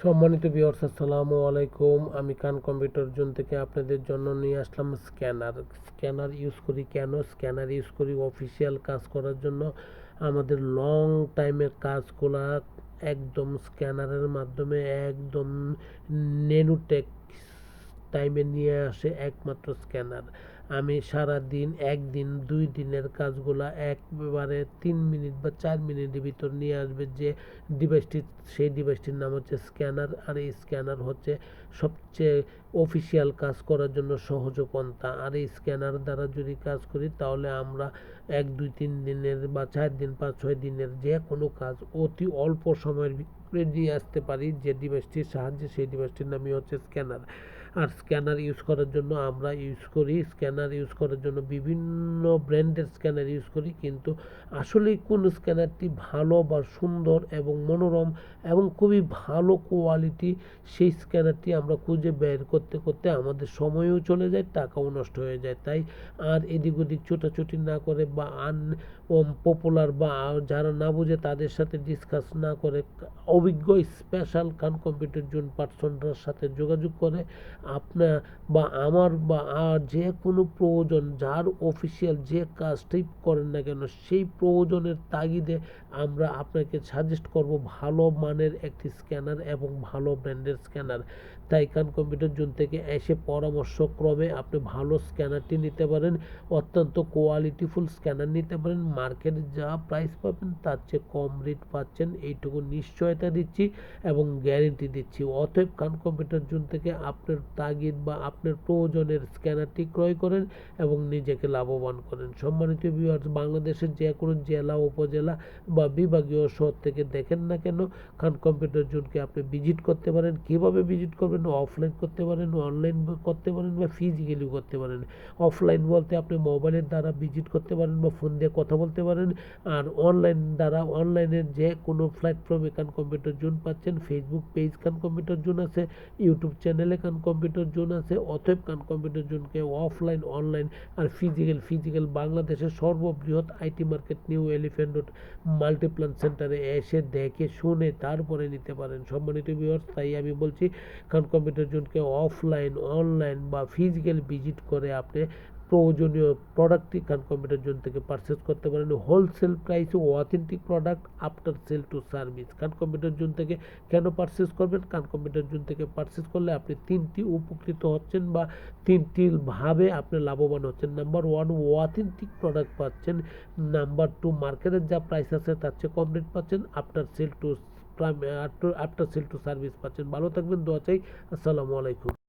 সম্মানিত ভিউয়ার্স, আসসালামু আলাইকুম। আমি খান কম্পিউটার জোন থেকে আপনাদের জন্য নিয়ে আসলাম স্ক্যানার ইউজ করি কেন? স্ক্যানার ইউজ করি অফিসিয়াল কাজ করার জন্য। আমাদের লং টাইমের কাজগুলা একদম স্ক্যানারের মাধ্যমে একদম নেনুটেক টাইমে নিয়ে আসে একমাত্র স্ক্যানার। আমি সারাদিন, একদিন, 2 দিনের কাজগুলা একবারে 3 মিনিট বা 4 মিনিটের ভিতর নিয়ে আসবে যে ডিভাইসটি। সেই ডিভাইসটির নাম হচ্ছে স্ক্যানার। আর এই স্ক্যানার হচ্ছে সবচেয়ে অফিসিয়াল কাজ করার জন্য সহজ পন্থা। আর এই স্ক্যানার দ্বারা যদি কাজ করি তাহলে আমরা 1, 2, 3 দিনের বা 4 দিন, 5, 6 দিনের যে কোনো কাজ অতি অল্প সময়ের ভিতরে নিয়ে আসতে পারি যে ডিভাইসটির সাহায্যে। সেই ডিভাইসটির নামই হচ্ছে স্ক্যানার। আর স্ক্যানার ইউজ করার জন্য আমরা স্ক্যানার ইউজ করার জন্য বিভিন্ন ব্র্যান্ডের স্ক্যানার ইউজ করি, কিন্তু আসলে কোন স্ক্যানারটি ভালো বা সুন্দর এবং মনোরম এবং খুবই ভালো কোয়ালিটি, সেই স্ক্যানারটি আমরা খুঁজে বের করতে করতে আমাদের সময়ও চলে যায়, টাকাও নষ্ট হয়ে যায়। তাই আর এদিক ওদিক ছোটাছুটি না করে বা পপুলার বা যারা না বুঝে তাদের সাথে ডিসকাস না করে অভিজ্ঞ স্পেশাল খান কম্পিউটার জোন পার্সনটার সাথে যোগাযোগ করে আপনার বা আমার বা যে কোনো প্রয়োজন, যার অফিসিয়াল যে কাজটাই করেন না কেন, সেই প্রয়োজনের তাগিদে আমরা আপনাকে সাজেস্ট করব ভালো মানের একটি স্ক্যানার এবং ভালো ব্র্যান্ডের স্ক্যানার। তাই খান কম্পিউটার জোন থেকে এসে পরামর্শক্রমে আপনি ভালো স্ক্যানারটি নিতে পারেন, অত্যন্ত কোয়ালিটিফুল স্ক্যানার নিতে পারেন। মার্কেটে যা প্রাইস পাবেন তার চেয়ে কম রেট পাচ্ছেন, এইটুকু নিশ্চয়তা দিচ্ছি এবং গ্যারেন্টি দিচ্ছি। অতএব খান কম্পিউটার জোন থেকে আপনার তাগিদ বা আপনার প্রয়োজনের স্ক্যানারটি ক্রয় করেন এবং নিজেকে লাভবান করেন। সম্মানিত ভিউয়ার্স, বাংলাদেশের যে কোনো জেলা, উপজেলা বা বিভাগীয় শহর থেকে দেখেন না কেন, খান কম্পিউটার জোনকে আপনি ভিজিট করতে পারেন। কিভাবে ভিজিট করবেন? অফলাইন করতে পারেন, অনলাইন করতে পারেন বা ফিজিক্যালি করতে পারেন। অফলাইন বলতে আপনি মোবাইলের দ্বারা ভিজিট করতে পারেন বা ফোন দিয়ে কথা বলতে পারেন। আর অনলাইন দ্বারা অনলাইনের যে কোনো প্ল্যাটফর্মে খান কম্পিউটার জোন পাচ্ছেন। ফেসবুক পেজ খান কম্পিউটার জোন আছে, ইউটিউব চ্যানেলে খান কম্পিউটার জোন আছে। অতএব খান কম্পিউটার জোনকে অফলাইন, অনলাইন আর ফিজিক্যাল বাংলাদেশের সর্ববৃহৎ IT market new elephant road Multiplan সেন্টারে এসে দেখে শুনে তারপরে নিতে পারেন। সম্মানিত ভিউয়ার্স, তাই আমি বলছি খান কম্পিউটার জোনকে অফলাইন, অনলাইন বা ফিজিক্যাল ভিজিট করে আপনি প্রয়োজনীয় প্রোডাক্টটি খান কম্পিউটার জোন থেকে পারচেস করতে পারেন হোলসেল প্রাইসে। Authentic product after sale to service. Khan Computer Zone থেকে কেন পারচেস করবেন? খান কম্পিউটার জোন থেকে পারচেস করলে আপনি 3টি উপকৃত হচ্ছেন বা 3টি ভাবে আপনি লাভবান হচ্ছেন। নাম্বার 1, অথেন্টিক প্রোডাক্ট পাচ্ছেন। নাম্বার 2, মার্কেটের যা প্রাইস আছে তার চেয়ে কম রেট পাচ্ছেন। আফটার সেল টু সার্ভিস পাচ্ছেন। ভালো থাকবেন, দোয়া চাই। আসসালামু আলাইকুম।